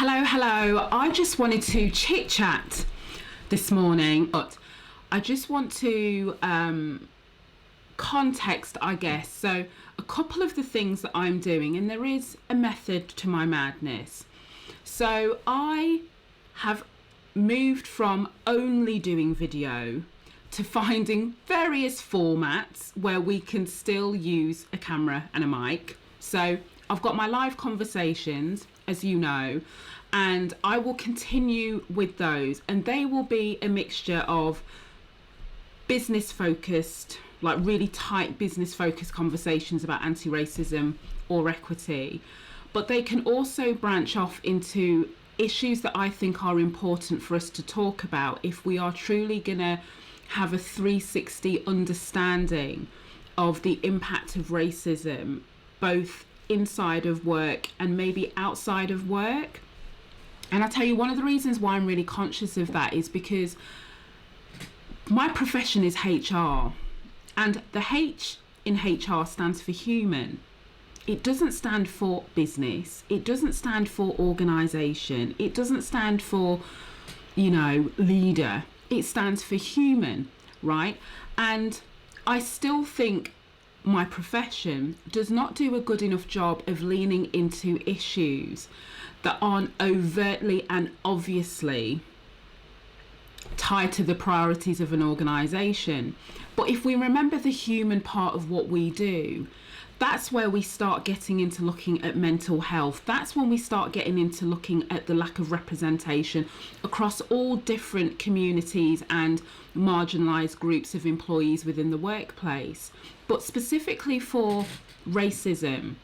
Hello. I just wanted to chit chat this morning, but I just want to context, I guess. So, a couple of the things that I'm doing, and there is a method to my madness. So, I have moved from only doing video to finding various formats where we can still use a camera and a mic. So, I've got my live conversations, as you know, and I will continue with those, and they will be a mixture of business focused, like really tight business focused conversations about anti-racism or equity, but they can also branch off into issues that I think are important for us to talk about if we are truly gonna have a 360 understanding of the impact of racism, both inside of work and maybe outside of work. And I tell you, one of the reasons why I'm really conscious of that is because my profession is HR, and the H in HR stands for human. It doesn't stand for business. It doesn't stand for organization. It doesn't stand for, leader. It stands for human, right? And I still think my profession does not do a good enough job of leaning into issues that aren't overtly and obviously tied to the priorities of an organisation. But if we remember the human part of what we do, that's where we start getting into looking at mental health. That's when we start getting into looking at the lack of representation across all different communities and marginalised groups of employees within the workplace. But specifically for racism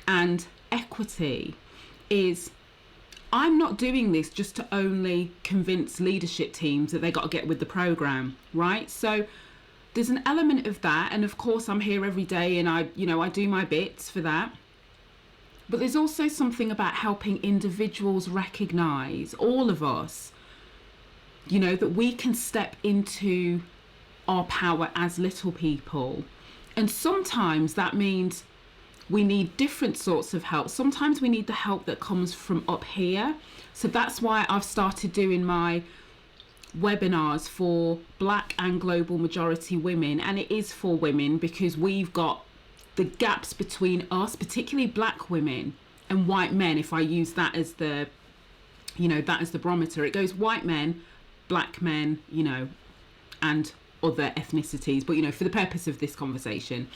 and equity I'm not doing this just to only convince leadership teams that they got to get with the program, right? So there's an element of that, and of course I'm here every day and I do my bits for that. But there's also something about helping individuals recognize, all of us, that we can step into our power as little people. And sometimes that means we need different sorts of help. Sometimes we need the help that comes from up here. So that's why I've started doing my webinars for Black and global majority women. And it is for women because we've got the gaps between us, particularly Black women and white men. If I use that as the barometer, it goes white men, Black men, and other ethnicities. But, for the purpose of this conversation,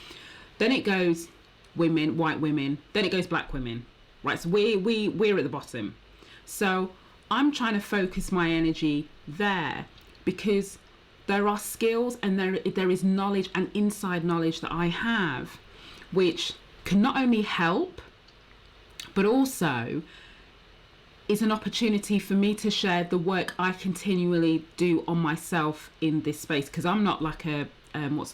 then it goes women, white women, then it goes Black women, right? So we're at the bottom. So I'm trying to focus my energy there because there are skills and there is knowledge and inside knowledge that I have, which can not only help, but also is an opportunity for me to share the work I continually do on myself in this space. Because I'm not like a, what's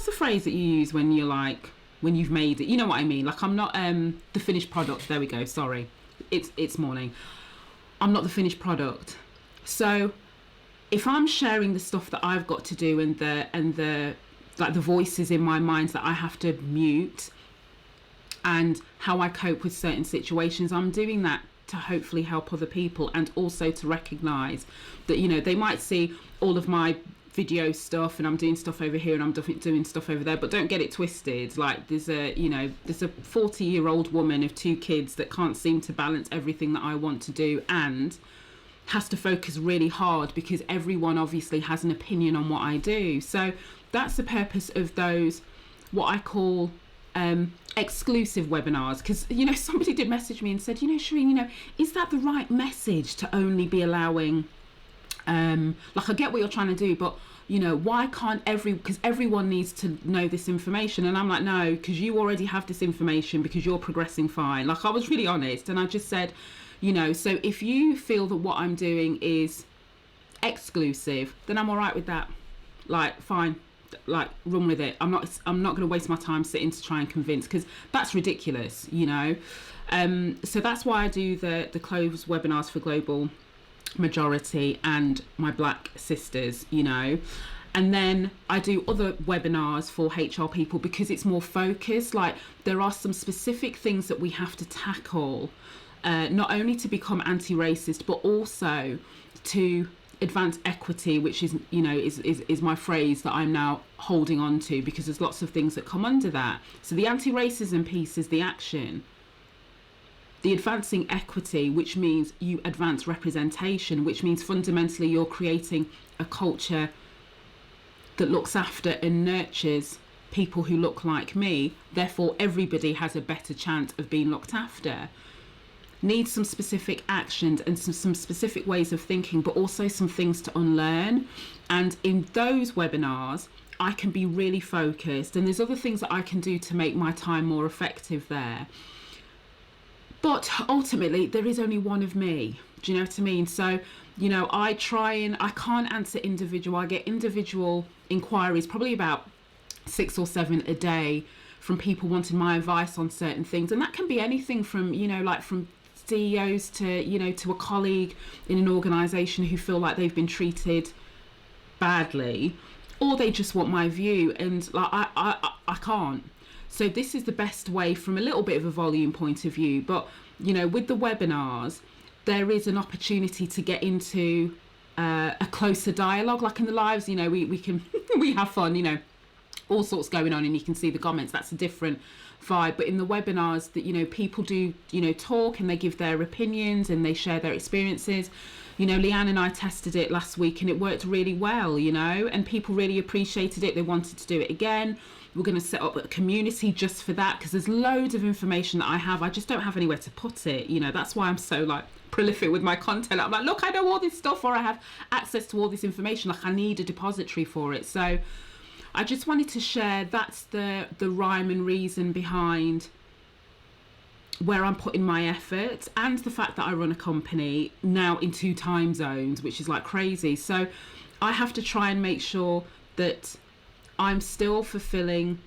the phrase that you use when you're like, when you've made it, you know what I mean? Like I'm not the finished product. There we go. Sorry. It's morning. I'm not the finished product. So if I'm sharing the stuff that I've got to do and the voices in my mind that I have to mute and how I cope with certain situations, I'm doing that to hopefully help other people, and also to recognize that, they might see all of my video stuff and I'm doing stuff over here and I'm doing stuff over there, but don't get it twisted. Like there's a 40-year-old woman of 2 kids that can't seem to balance everything that I want to do and has to focus really hard because everyone obviously has an opinion on what I do. So that's the purpose of those, what I call exclusive webinars. Because somebody did message me and said, Shereen, is that the right message to only be allowing I get what you're trying to do, but why can't because everyone needs to know this information? And I'm like, no, because you already have this information because you're progressing fine. Like I was really honest and I just said, so if you feel that what I'm doing is exclusive, then I'm all right with that. Like fine, like run with it. I'm not going to waste my time sitting to try and convince, because that's ridiculous, so that's why I do the closed webinars for global majority and my Black sisters, And then I do other webinars for HR people because it's more focused. Like, there are some specific things that we have to tackle, not only to become anti-racist, but also to advance equity, which is, you know, is my phrase that I'm now holding on to, because there's lots of things that come under that. So the anti-racism piece is the action. The advancing equity, which means you advance representation, which means fundamentally you're creating a culture that looks after and nurtures people who look like me. Therefore, everybody has a better chance of being looked after. Needs some specific actions and some specific ways of thinking, but also some things to unlearn. And in those webinars, I can be really focused, and there's other things that I can do to make my time more effective there. But ultimately, there is only one of me. Do you know what I mean? So, you know, I can't answer individual. I get individual inquiries, probably about 6 or 7 a day, from people wanting my advice on certain things. And that can be anything from, you know, like from CEOs to, you know, to a colleague in an organisation who feel like they've been treated badly, or they just want my view. And like, I can't. So this is the best way from a little bit of a volume point of view. But, you know, with the webinars, there is an opportunity to get into a closer dialogue. Like in the lives, you know, we can, we have fun, you know, all sorts going on, and you can see the comments. That's a different vibe. But in the webinars, that, you know, people do, you know, talk, and they give their opinions and they share their experiences. You know, Leanne and I tested it last week, and it worked really well, you know, and people really appreciated it. They wanted to do it again. We're going to set up a community just for that, because there's loads of information that I have. I just don't have anywhere to put it. You know, that's why I'm so like prolific with my content. I'm like, look, I know all this stuff, or I have access to all this information. Like, I need a depository for it. So I just wanted to share, that's the rhyme and reason behind where I'm putting my effort, and the fact that I run a company now in 2 time zones, which is like crazy. So I have to try and make sure that I'm still fulfilling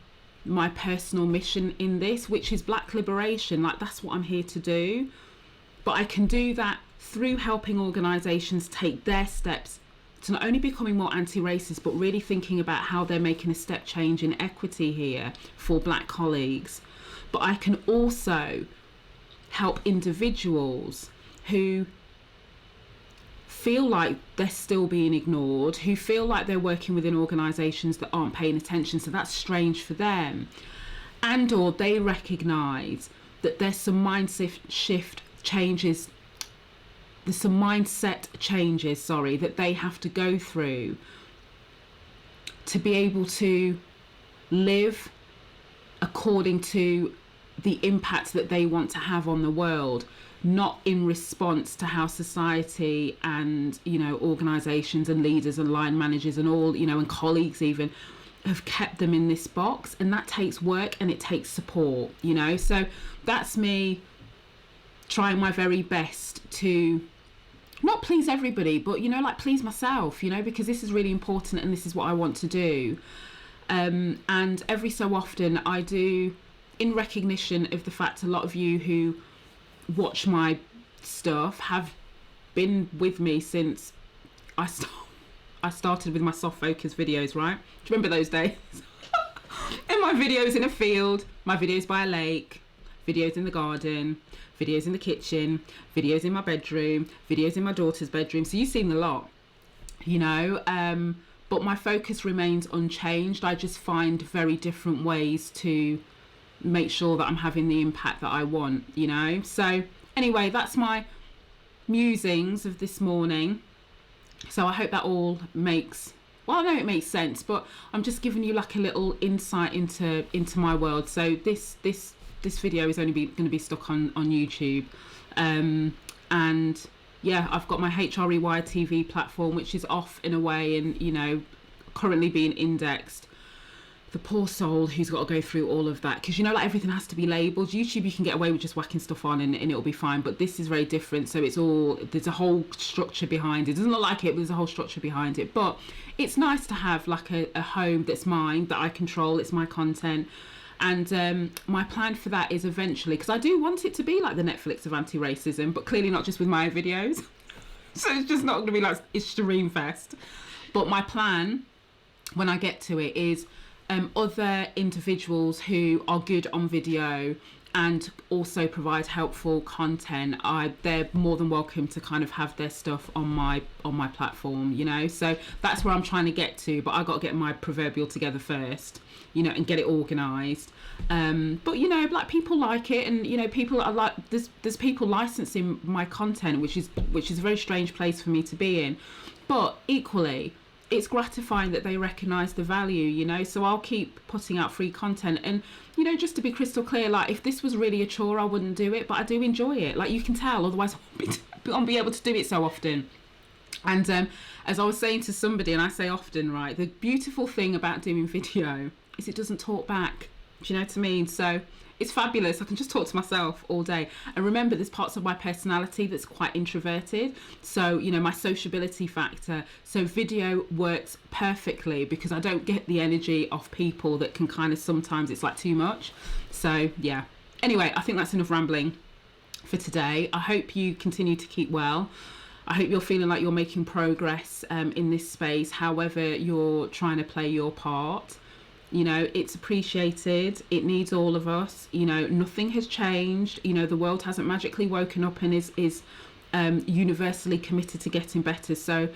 my personal mission in this, which is Black liberation. Like, that's what I'm here to do. But I can do that through helping organisations take their steps to not only becoming more anti-racist, but really thinking about how they're making a step change in equity here for Black colleagues. But I can also help individuals who feel like they're still being ignored, who feel like they're working within organisations that aren't paying attention, so that's strange for them, and or they recognise that there's some mindset changes that they have to go through to be able to live according to the impact that they want to have on the world, not in response to how society and, you know, organisations and leaders and line managers and all, you know, and colleagues even have kept them in this box. And that takes work and it takes support, you know. So that's me trying my very best to not please everybody, but, you know, like please myself, you know, because this is really important and this is what I want to do. And every so often I do, in recognition of the fact a lot of you who watch my stuff have been with me since I started with my soft focus videos, right? Do you remember those days? And my videos in a field, my videos by a lake, videos in the garden, videos in the kitchen, videos in my bedroom, videos in my daughter's bedroom. So you've seen a lot, you know, but my focus remains unchanged. I just find very different ways to make sure that I'm having the impact that I want, you know. So anyway, that's my musings of this morning. So I hope that all makes, well, I know it makes sense, but I'm just giving you like a little insight into my world. So this video is only going to be stuck on YouTube, and yeah, I've got my HR Rewired TV platform, which is off in a way, and, you know, currently being indexed. The poor soul who's got to go through all of that, because, you know, like everything has to be labelled. YouTube, you can get away with just whacking stuff on and it'll be fine, but this is very different. So it's all, there's a whole structure behind it. It doesn't look like it, but there's a whole structure behind it. But it's nice to have like a home that's mine, that I control. It's my content. And my plan for that is eventually, because I do want it to be like the Netflix of anti-racism, but clearly not just with my videos. So it's just not going to be like it's Shereen Fest. But my plan when I get to it, is other individuals who are good on video and also provide helpful content. They're more than welcome to kind of have their stuff on my platform, you know. So that's where I'm trying to get to, but I got to get my proverbial together first, you know, and get it organized. But you know, like, people like it, and you know, people are like, there's people licensing my content, which is a very strange place for me to be in, but equally it's gratifying that they recognize the value, you know. So I'll keep putting out free content. And you know, just to be crystal clear, like, if this was really a chore, I wouldn't do it, but I do enjoy it, like, you can tell, otherwise I won't be able to do it so often. And as I was saying to somebody, and I say often, right, the beautiful thing about doing video is it doesn't talk back. Do you know what I mean? So it's fabulous. I can just talk to myself all day. And remember, there's parts of my personality that's quite introverted. So, you know, my sociability factor. So video works perfectly because I don't get the energy off people that can kind of, sometimes it's like too much. So, yeah. Anyway, I think that's enough rambling for today. I hope you continue to keep well. I hope you're feeling like you're making progress in this space, however you're trying to play your part. You know, it's appreciated. It needs all of us. You know, nothing has changed. You know, the world hasn't magically woken up and is universally committed to getting better. So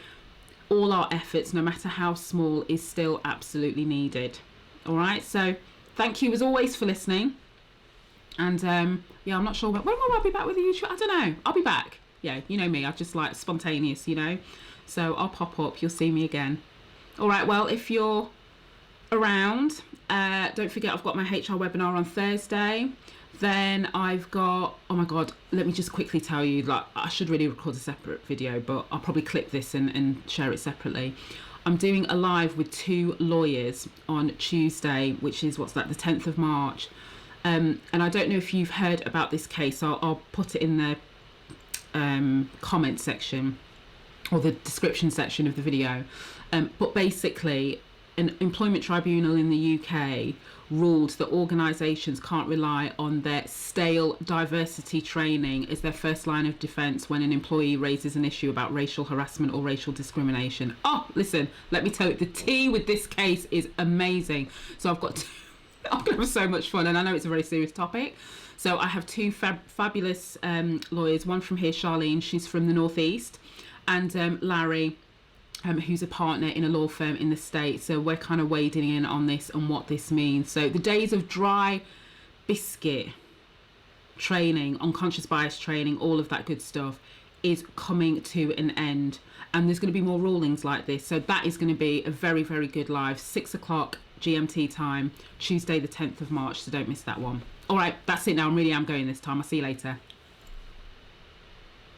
all our efforts, no matter how small, is still absolutely needed. All right. So thank you as always for listening. And yeah, I'm not sure when will I be back with you? I don't know. I'll be back. Yeah, you know me. I'm just like spontaneous, you know. So I'll pop up. You'll see me again. All right. Well, if you're around, don't forget, I've got my HR webinar on Thursday. Then I've got, oh my god, let me just quickly tell you, like, I should really record a separate video, but I'll probably clip this and share it separately. I'm doing a live with 2 lawyers on Tuesday, which is, what's that, the 10th of March. And I don't know if you've heard about this case. I'll put it in the comment section or the description section of the video. But basically, an employment tribunal in the UK ruled that organisations can't rely on their stale diversity training as their first line of defence when an employee raises an issue about racial harassment or racial discrimination. Oh, listen, let me tell you, the tea with this case is amazing. So I'm going to have so much fun, and I know it's a very serious topic. So I have 2 fabulous lawyers, one from here, Charlene, she's from the Northeast, and Larry, who's a partner in a law firm in the States. So we're kind of wading in on this and what this means. So the days of dry biscuit training, unconscious bias training, all of that good stuff is coming to an end. And there's going to be more rulings like this. So that is going to be a very, very good live, 6 o'clock GMT time, Tuesday the 10th of March. So don't miss that one. All right, that's it now. I really am going this time. I'll see you later.